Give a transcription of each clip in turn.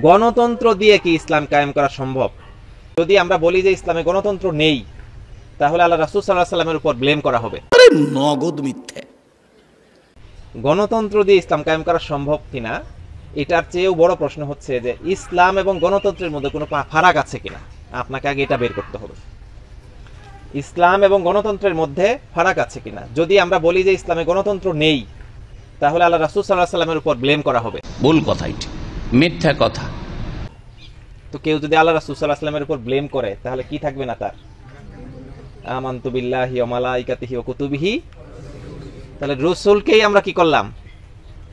গণতন্ত্র দিয়ে কি ইসলাম কায়েম করা সম্ভব? যদি আমরা বলি যে ইসলামে গণতন্ত্র নেই, তাহলে আল্লাহ রাসূল সাল্লাল্লাহু আলাইহি ওয়াসাল্লামের উপর ব্লেম করা হবে। নগদ মিথ্যে। গণতন্ত্র দিয়ে ইসলাম কায়েম করা সম্ভব কিনা, এটার চেয়েও বড় প্রশ্ন হচ্ছে যে ইসলাম এবং গণতন্ত্রের মধ্যে কোনো ফারাক আছে কিনা। আপনাকে আগে এটা বের করতে হবে, ইসলাম এবং গণতন্ত্রের মধ্যে ফারাক আছে কিনা। যদি আমরা বলি যে ইসলামে গণতন্ত্র নেই, তাহলে আল্লাহ রাসূল সাল্লাল্লাহু আলাইহি ওয়াসাল্লামের উপর ব্লেম করা হবে। ভুল কথা, এটি মিথ্যা কথা। তো কেউ যদি আল্লাহ রাসূল সাল্লাল্লাহু আলাইহি ওয়াসাল্লামের উপর ব্লেম করে, তাহলে কি থাকবে না তার? আমানতু বিল্লাহি ওয়া মালাইকাতিহি ওয়া কুতুবিহি। তাহলে রাসূলকেই আমরা কি করলাম?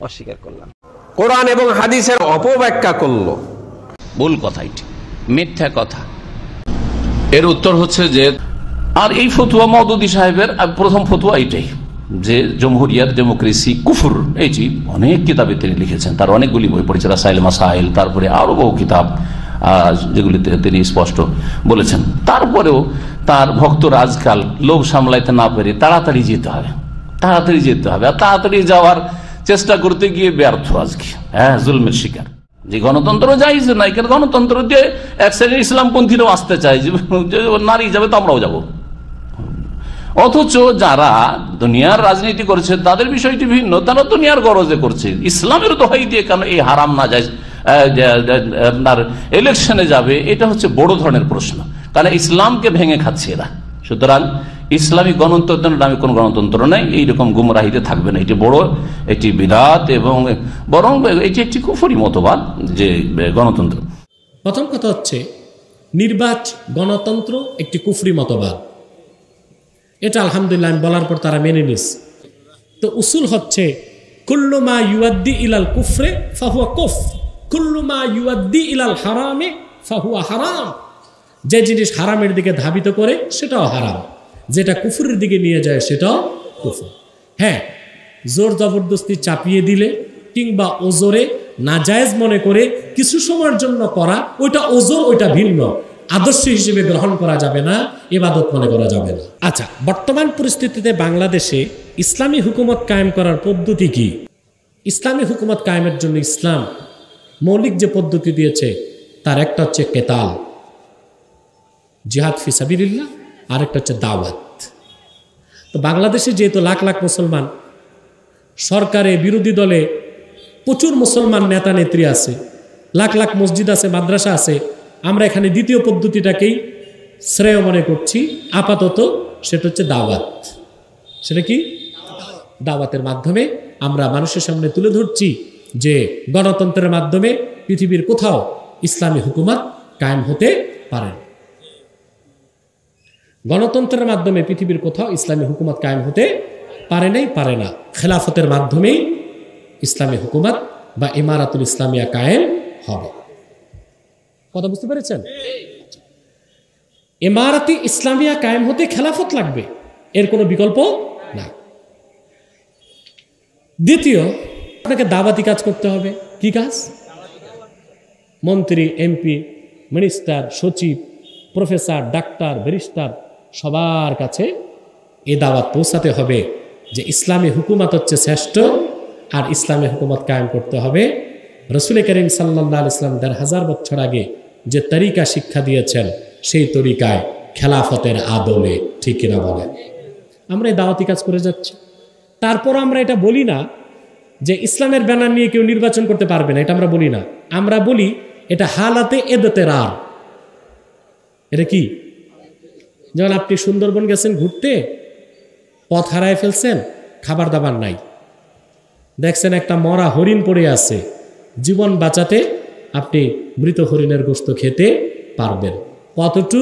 অস্বীকার করলাম। কোরআন এবং হাদিসের অপব্যাখ্যা করলো। ভুল কথা, এটি মিথ্যা কথা। এর উত্তর হচ্ছে যে, আর এই ফতুয়া মওদুদী সাহেবের প্রথম ফতুয়া এইটাই যে জমহুরিয়াত, ডেমোক্রেসি কুফর। এইটি অনেক কিতাবে তিনি লিখেছেন, তার অনেকগুলি বই পড়েছে, রাসাইল মাসাইল, তারপরে আরো বহু কিতাব যেগুলিতে তিনি স্পষ্ট বলেছেন। তারপরেও তার ভক্তরা আজকাল লোভ সামলাইতে না পেরে তাড়াতাড়ি যেতে হবে, তাড়াতাড়ি যেতে হবে, আর তাড়াতাড়ি যাওয়ার চেষ্টা করতে গিয়ে ব্যর্থ আজকে। হ্যাঁ, জুলমের শিকার। যে গণতন্ত্র জায়েজ নাই, কেন গণতন্ত্র দিয়ে এক সাইডে ইসলামপন্থীরাও আসতে চায়, যে নারী যাবে তো আমরাও যাব। অথচ যারা দুনিয়ার রাজনীতি করছে তাদের বিষয়টি ভিন্ন, তারা দুনিয়ার গরজে করছে। ইসলামের দোহাই দিয়ে কেন এই হারাম না যায় আপনার ইলেকশনে যাবে, এটা হচ্ছে বড় ধরনের প্রশ্ন। কারণ ইসলামকে ভেঙে খাচ্ছে এরা। সুতরাং ইসলামী গণতন্ত্রের নামে কোন গণতন্ত্র নাই, এইরকম গুমরাহিতে থাকবে না। এটি বড় একটি বিদাত, এবং বরং এটি একটি কুফরি মতবাদ যে গণতন্ত্র। প্রথম কথা হচ্ছে গণতন্ত্র একটি কুফরি মতবাদ। এটা আলহামদুলিল্লাহ আমি বলার পর তারা মেনে নিস। তো উসুল হচ্ছে কুল্লু মা ইউআদ্দি ইলাল কুফরে ফাহুয়া কুফ, কুল্লু মা ইউআদ্দি ইলাল হারামে ফাহুয়া হারাম। যে জিনিস হারামের দিকে ধাবিত করে সেটাও হারাম, যেটা কুফরের দিকে নিয়ে যায় সেটাও কুফর। হ্যাঁ, জোর জবরদস্তি চাপিয়ে দিলে কিংবা ওজোরে নাজায়েজ মনে করে কিছু সময়ের জন্য করা, ওইটা ওজোর, ওইটা ভিন্ন। আদর্শ হিসেবে গ্রহণ করা যাবে না, ইবাদত মনে করা যাবে না। আচ্ছা, বর্তমান পরিস্থিতিতে বাংলাদেশে ইসলামী হুকুমত কায়েম করার পদ্ধতি কি? ইসলামী হুকুমত কায়েমের জন্য ইসলাম মৌলিক যে পদ্ধতি দিয়েছে তার একটা হচ্ছে কেতাল, জিহাদ ফি সাবিলিল্লাহ, আর একটা হচ্ছে দাওয়াত। তো বাংলাদেশে যেহেতু লাখ লাখ মুসলমান, সরকারে বিরোধী দলে প্রচুর মুসলমান নেতা নেত্রী আছে, লাখ লাখ মসজিদ আছে, মাদ্রাসা আছে, আমরা এখানে দ্বিতীয় পদ্ধতিটাকেই শ্রেয় মনে করছি আপাতত। সেটা হচ্ছে দাওয়াত। সেটা কি? দাওয়াতের মাধ্যমে আমরা মানুষের সামনে তুলে ধরছি যে গণতন্ত্রের মাধ্যমে পৃথিবীর কোথাও ইসলামী হুকুমত কায়েম হতে পারে। গণতন্ত্রের মাধ্যমে পৃথিবীর কোথাও ইসলামী হুকুমত কায়েম হতে পারে নাই, পারে না। খেলাফতের মাধ্যমেই ইসলামী হুকুমত বা ইমারাতুল ইসলামিয়া কায়েম হবে। কথা বুঝতে পেরেছেন? ইমারাতি ইসলামিয়া কায়েম হতে খেলাফত লাগবে, এর কোনো বিকল্প নাই। দ্বিতীয়, আপনাকে দাওয়াতি কাজ করতে হবে। কি কাজ? মন্ত্রী, এমপি, মিনিস্টার, সচিব, প্রফেসর, ডাক্তার, ব্যারিস্টার সবার কাছে এ দাওয়াত পৌঁছাতে হবে যে ইসলামী হুকুমত হচ্ছে শ্রেষ্ঠ, আর ইসলামী হুকুমত কায়েম করতে হবে রাসূল করিম সাল্লাল্লাহু আলাইহি ওয়াসাল্লাম ১৫০০ বছর আগে যে তরিকা শিক্ষা দিয়েছেন, সেই তরিকায় খেলাফতের আদলে। ঠিক কিনা বলেন? আমরা এই দাওয়াতি কাজ করে যাচ্ছি। তারপর আমরা এটা বলি না যে ইসলামের ব্যানার নিয়ে কেউ নির্বাচন করতে পারবে না, এটা আমরা বলি না। আমরা বলি এটা হালাতে এদতেরার। এটা কি? যেমন আপনি সুন্দরবন গেছেন ঘুরতে, পথ হারায় ফেলছেন, খাবার দাবার নাই, দেখছেন একটা মরা হরিণ পড়ে আছে, জীবন বাঁচাতে আপনি মৃত হরিণের গোশত খেতে পারবেন। কতটুকু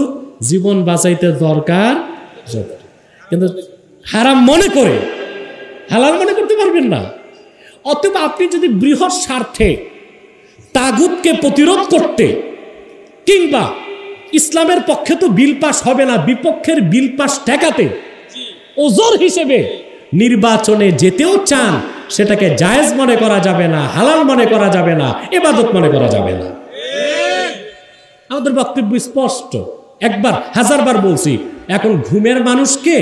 জীবন বাঁচাইতে দরকার, কিন্তু হারাম মনে করে হালাল মনে করতে পারবেন না। অথবা আপনি যদি বৃহৎ স্বার্থে তাগুতকে প্রতিরোধ করতে, কিংবা ইসলামের পক্ষে তো বিল পাস হবে না, বিপক্ষের বিল পাস ঠেকাতে ওজোর হিসেবে নির্বাচনে যেতেও চান, সেটাকে জায়েজ মনে করা যাবে না, হালাল মনে করা যাবে না, ইবাদত মনে করা যাবে না। আমাদের বক্তব্য স্পষ্ট, একবার হাজারবার বলছি। এখন ঘুমের মানুষকে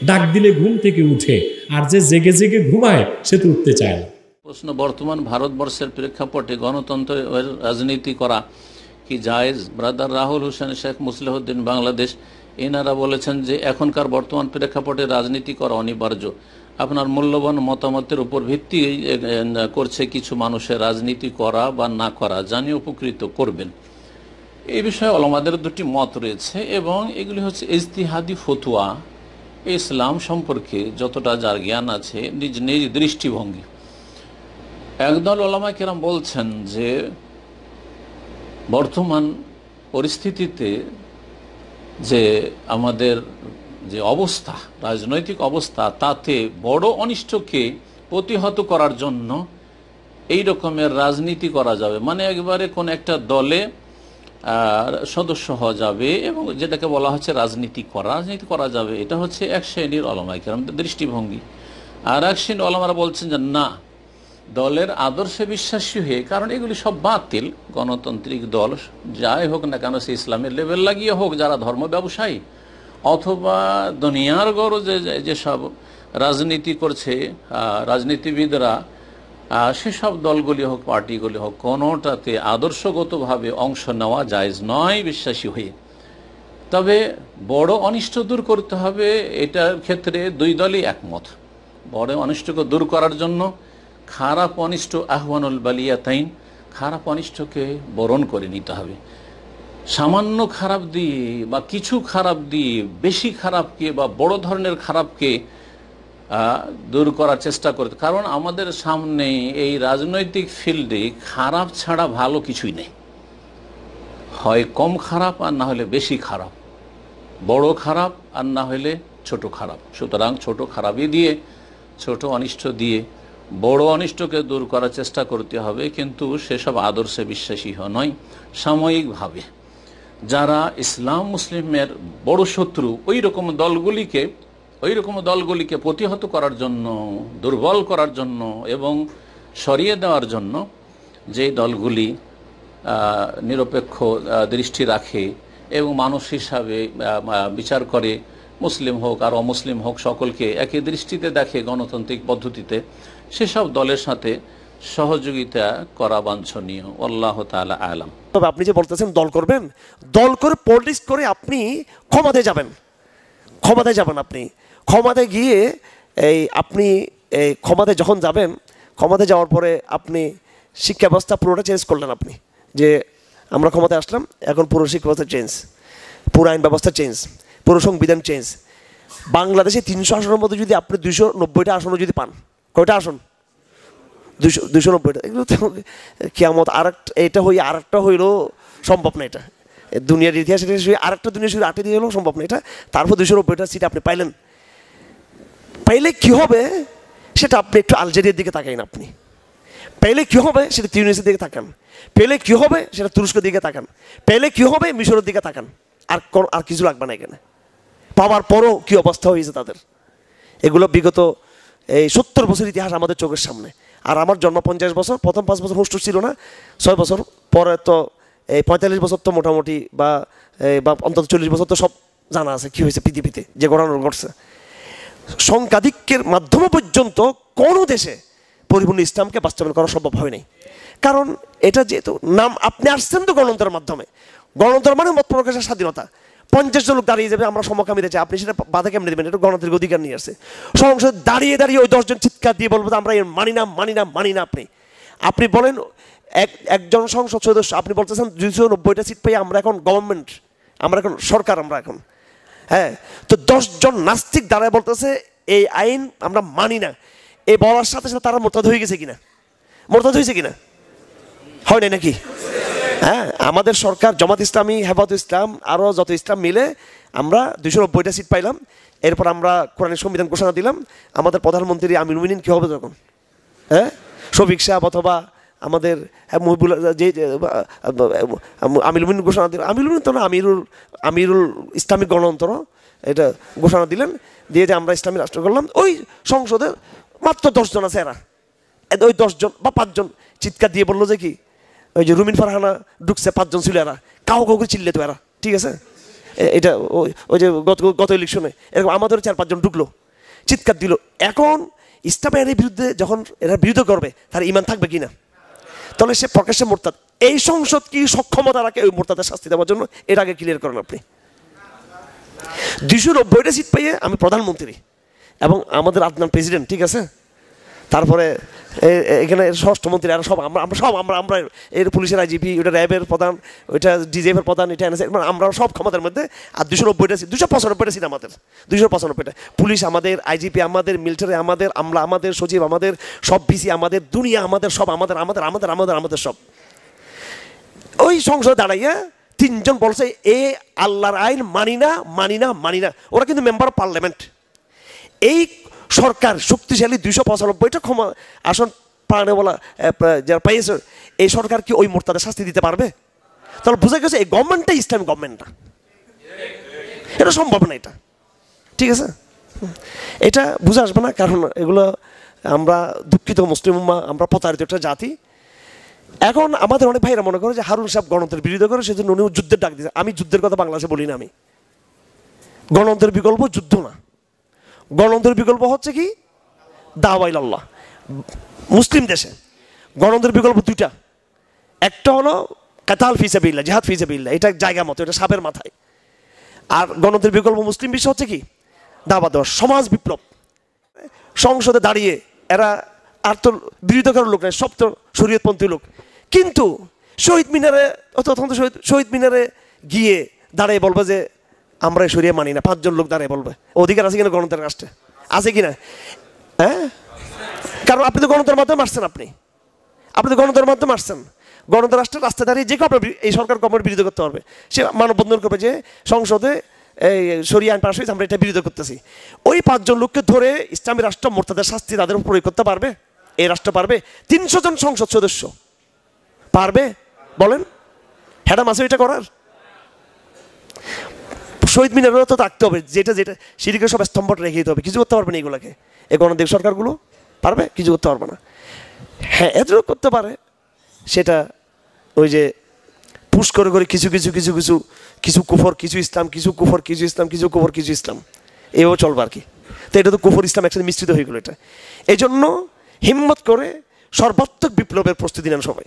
ডাক দিলে ঘুম থেকে উঠে, আর যে জেগে জেগে ঘুমায় সে তো উঠতে চায় না। প্রশ্ন, বর্তমান ভারতবর্ষের প্রেক্ষাপটে গণতন্ত্রের রাজনীতি করা কি জায়েজ? ব্রাদার রাহুল হোসেন শেখ মুসলিহউদ্দিন, বাংলাদেশ, এনারা বলেছেন যে এখনকার বর্তমান প্রেক্ষাপটে রাজনীতি করা অনিবার্য। আপনার মূল্যবান মতামতের উপর ভিত্তি করছে কিছু মানুষের রাজনীতি করা বা না করা, জানিয়ে উপকৃত করবেন। এই বিষয়ে ওলামাদের দুটি মত রয়েছে এবং এগুলি হচ্ছে ইজতিহাদি ফতোয়া। ইসলাম সম্পর্কে যতটা যার জ্ঞান আছে নিজ নিজ দৃষ্টিভঙ্গি। একদল ওলামা কেরাম বলছেন যে বর্তমান পরিস্থিতিতে যে আমাদের যে অবস্থা, রাজনৈতিক অবস্থা, তাতে বড় অনিষ্টকে প্রতিহত করার জন্য এই রকমের রাজনীতি করা যাবে, মানে একবারে কোন একটা দলে সদস্য হওয়া যাবে এবং যেটাকে বলা হচ্ছে রাজনীতি করা যাবে। এটা হচ্ছে এক শ্রেণীর ওলামা কেরামদের দৃষ্টিভঙ্গি। আর এক শ্রেণীর ওলামারা বলছেন যে না, দলের আদর্শে বিশ্বাসী হয়ে, কারণ এগুলি সব বাতিল, গণতান্ত্রিক দল যাই হোক না কেন, সে ইসলামের লেভেল লাগিয়ে হোক, যারা ধর্ম ব্যবসায়ী অথবা দুনিয়ার গরজে যেসব রাজনীতি করছে রাজনীতিবিদরা, সেসব দলগুলি হোক, পার্টিগুলি হোক, কোনোটাতে আদর্শগতভাবে অংশ নেওয়া জায়েজ নয় বিশ্বাসী হয়ে। তবে বড় অনিষ্ট দূর করতে হবে, এটার ক্ষেত্রে দুই দলই একমত। বড় অনিষ্টকে দূর করার জন্য খারাপ অনিষ্ট আহ্বানুল বালিয়াতাইন, খারাপ অনিষ্টকে বরণ করে নিতে হবে। সামান্য খারাপ দিয়ে বা কিছু খারাপ দিয়ে বেশি খারাপকে বা বড় ধরনের খারাপকে দূর করার চেষ্টা করতে, কারণ আমাদের সামনে এই রাজনৈতিক ফিল্ডে খারাপ ছাড়া ভালো কিছুই নেই। হয় কম খারাপ আর না হলে বেশি খারাপ, বড় খারাপ আর না হলে ছোট খারাপ। সুতরাং ছোট খারাপই দিয়ে, ছোট অনিষ্ট দিয়ে বড় অনিষ্টকে দূর করার চেষ্টা করতে হবে, কিন্তু সেসব আদর্শে বিশ্বাসী নয়। সাময়িকভাবে যারা ইসলাম মুসলিমের বড় শত্রু, ওই রকম দলগুলিকে প্রতিহত করার জন্য, দুর্বল করার জন্য এবং সরিয়ে দেওয়ার জন্য, যে দলগুলি নিরপেক্ষ দৃষ্টি রাখে এবং মানুষ হিসাবে বিচার করে, মুসলিম হোক আর অমুসলিম হোক সকলকে একই দৃষ্টিতে দেখে গণতান্ত্রিক পদ্ধতিতে, সেসব দলের সাথে সহযোগিতা করা বাঞ্ছনীয়। আল্লাহ তাআলা আলাম। তবে আপনি যে বলতেছেন দল করবেন, দল করে পলিটিক্স করে আপনি ক্ষমতায় যাবেন। আপনি ক্ষমতায় গিয়ে আপনি ক্ষমতায় যখন যাবেন, ক্ষমতায় যাওয়ার পরে আপনি শিক্ষা ব্যবস্থা পুরোটা চেঞ্জ করলেন। আপনি যে আমরা ক্ষমতায় আসলাম, এখন পুরো শিক্ষা ব্যবস্থা চেঞ্জ, পুরো আইন ব্যবস্থা চেঞ্জ, পুরো সংবিধান চেঞ্জ। বাংলাদেশে 300 আসনের মধ্যে যদি আপনি 290টা আসনও যদি পান, কয়টা আসন? 290টা। এগুলো তো কিয়ামত এটা হয়ে আরেকটা হইলেও সম্ভব না। এটা দুনিয়ার ইতিহাস, আরেকটা দুনিয়া শুধু 8 দিয়ে হলেও সম্ভব না এটা। তারপর 290টা সিট আপনি পাইলে কি হবে সেটা আপনি একটু আলজেরিয়ার দিকে তাকাইন। আপনি পেলে কি হবে সেটা তিউনিসের দিকে তাকান, পেলে কি হবে সেটা তুরস্কের দিকে তাকান, পেলে কি হবে মিশরের দিকে তাকান। আর কিছু লাগবে না এখানে। পাওয়ার পরও কি অবস্থা হয়েছে তাদের, এগুলো বিগত এই 70 বছর ইতিহাস আমাদের চোখের সামনে। আর আমার জন্ম 50 বছর, প্রথম 5 বছর হুস্টুস ছিল না, 6 বছর পরে তো এই 45 বছর তো মোটামুটি বা অন্তত 40 বছর তো সব জানা আছে কি হয়েছে পৃথিবীতে, যে ঘটনা ঘটছে। সংখ্যাধিক্যের মাধ্যমে পর্যন্ত কোনো দেশে পরিপূর্ণ ইসলামকে বাস্তবায়ন করা সম্ভব হয় নাই। কারণ এটা যেহেতু নাম, আপনি আসছেন তো গণতন্ত্রের মাধ্যমে, গণতন্ত্র মানে মত প্রকাশের স্বাধীনতা। 50 জন লোক দাঁড়িয়ে যাবে, আমরা সমকামীতে চাই, আপনি সেটা বাধা কেমনে দেবেন? এটা গণতান্ত্রিক অধিকার নিয়ে আসছে। সংসদ দাঁড়িয়ে ওই 10 জন চিৎকার দিয়ে বলবো আমরা মানি না। আপনি বলেন একজন সংসদ সদস্য, আপনি বলতেছেন 290টা সিট পেয়ে আমরা এখন গভর্নমেন্ট, আমরা এখন সরকার, আমরা এখন হ্যাঁ, তো 10 জন নাস্তিক দাঁড়ায় বলতেছে এই আইন আমরা মানি না। এই বলার সাথে সাথে তারা মোরতাদ হয়ে গেছে কিনা? হয় নাই নাকি? হ্যাঁ, আমাদের সরকার, জামাত ইসলামী, হেফাজত ইসলাম, আরও যত ইসলাম মিলে আমরা 290টা সিট পাইলাম। এরপর আমরা কোরআনের সংবিধান ঘোষণা দিলাম। আমাদের প্রধানমন্ত্রী আমিরুল মুমিনিন কি হবে তখন? হ্যাঁ, শফিক সাহেব অথবা আমাদের মহিবুল যে আমিরুল মুমিনিন ঘোষণা দিল, আমিরুল মুমিনিন তো না, আমিরুল ইসলামিক গণতন্ত্র এটা ঘোষণা দিলেন, দিয়ে যে আমরা ইসলামী রাষ্ট্র করলাম। ওই সংসদে মাত্র 10 জন আছে, এরা ওই 10 জন বা 5 জন চিৎকার দিয়ে বললো যে কি, ওই যে রুমিন ফারহানা ঢুকছে, 5 জন ছিল, এরা কাউকে চিল্লে তো এরা, ঠিক আছে। এটা ওই যে গত ইলেকশনে এরকম আমাদের 4-5 জন ঢুকলো, চিৎকার দিল। এখন ইসলামের বিরুদ্ধে যখন এরা বিরোধ করবে তার ইমান থাকবে কিনা, তাহলে সে প্রকাশ্যে মোরতাদ। এই সংসদ কি সক্ষমতা রাখে ওই মোরতাদের শাস্তি দেওয়ার জন্য? এর আগে ক্লিয়ার করেন আপনি। 290টা সিট পাইয়ে আমি প্রধানমন্ত্রী এবং আমাদের আদনান প্রেসিডেন্ট, ঠিক আছে, তারপরে এখানে স্বরাষ্ট্রমন্ত্রী, আর সব আমরা এর পুলিশের আইজিপি, ওটা র্যাবের প্রধান, ওইটা ডিজিএফের প্রধান, এটা এনএসএ, আমরা সব ক্ষমতার মধ্যে। আর 290টা সিট, 295টা সিট আমাদের, 295টা। পুলিশ আমাদের, আইজিপি আমাদের, মিলিটারি আমাদের, আমলা আমাদের, সচিব আমাদের, সব ভিসি আমাদের, দুনিয়া আমাদের, সব আমাদের আমাদের আমাদের আমাদের আমাদের সব। ওই সংসদে দাঁড়াইয়া 3 জন বলছে এ আল্লাহর আইন মানি না মানি না মানি না। ওরা কিন্তু মেম্বার অফ পার্লামেন্ট। এই সরকার শক্তিশালী 295টা আসন পানে বলা যারা পাইয়েছে, এই সরকার কি ওই মোরতাদের শাস্তি দিতে পারবে? তাহলে বোঝা গেছে এই গভর্নমেন্টটা ইসলামী গভর্নমেন্ট না, এটা সম্ভব না এটা, ঠিক আছে। এটা বুঝে আসবে না, কারণ এগুলো আমরা দুঃখিত মুসলিম উম্মাহ, আমরা প্রতারিত একটা জাতি। এখন আমাদের অনেক ভাইরা মনে করে যে হারুন সাহেব গণতন্ত্রের বিরোধিতা করে, সেজন্য উনি যুদ্ধের ডাক দিয়েছে। আমি যুদ্ধের কথা বাংলাদেশে বলি না। আমি গণতন্ত্রের বিকল্প যুদ্ধ না, গণতন্ত্রের বিকল্প হচ্ছে কি দাওয়া ইলাল্লাহ। মুসলিম দেশে গণতন্ত্রের বিকল্প 2টা, একটা হলো কাতাল ফি সাবিলিল্লাহ, জিহাদ ফি সাবিলিল্লাহ, এটা জায়গা মতো, এটা সাপের মাথায়। আর গণতন্ত্রের বিকল্প মুসলিম বিশ্ব হচ্ছে কি দাওয়া দেওয়া, সমাজ বিপ্লব। সংসদে দাঁড়িয়ে এরা আর তো বিরোধিতা করার লোক নাই, সব তো শরীয়তপন্থী লোক। কিন্তু শহীদ মিনারে শহীদ মিনারে গিয়ে দাঁড়িয়ে বলবে যে আমরা শরিয়া মানি না, 5 জন লোক দাঁড়িয়ে বলবে। অধিকার আছে কিনা গণতন্ত্রের রাষ্ট্রে? আছে কিনা? হ্যাঁ, কারণ আপনি তো গণতন্ত্রের মাধ্যমে আসছেন, আপনি তো গণতন্ত্রের মাধ্যমে আসছেন। গণতন্ত্র রাষ্ট্রের রাস্তায় দাঁড়িয়ে যে কেউ আপনার এই সরকার গভর্নমেন্ট বিরোধিতা করতে পারবে। সে মানববন্ধন করবে যে সংসদে এই শরিয়া আইন পাশ হয়েছে, আমরা এটা বিরোধিতা করতেছি। ওই 5 জন লোককে ধরে ইসলামী রাষ্ট্র মোরতাদের শাস্তি তাদের উপর প্রয়োগ করতে পারবে? এই রাষ্ট্র পারবে? 300 জন সংসদ সদস্য পারবে? বলেন, হ্যাডাম আছে এটা করার? শহীদ মিনারও তো থাকতে হবে, যেটা সিঁড়িকে সব স্তম্ভটা রেখে দিতে হবে। কিছু করতে পারবে না এগুলোকে, এই গণতান্ত্রিক সরকারগুলো পারবে? কিছু করতে পারবে না। হ্যাঁ, এতটুকু করতে পারে, সেটা ওই যে পুশ করে করে কিছু কিছু কিছু কিছু কিছু কুফর কিছু ইসলাম, কিছু কুফর কিছু ইসলাম, কিছু কুফর কিছু ইসলাম, এভাবে চলবে আর কি। তো এটা তো কুফর ইসলাম একসাথে মিশ্রিত হয়ে গেলো। এটা এই জন্য হিম্মত করে সর্বাত্মক বিপ্লবের প্রস্তুতি নেন সবাই।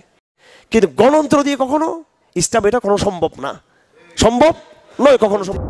কিন্তু গণতন্ত্র দিয়ে কখনো ইসলাম এটা কোনো সম্ভব না, সম্ভব নয় কখনো সম্ভব।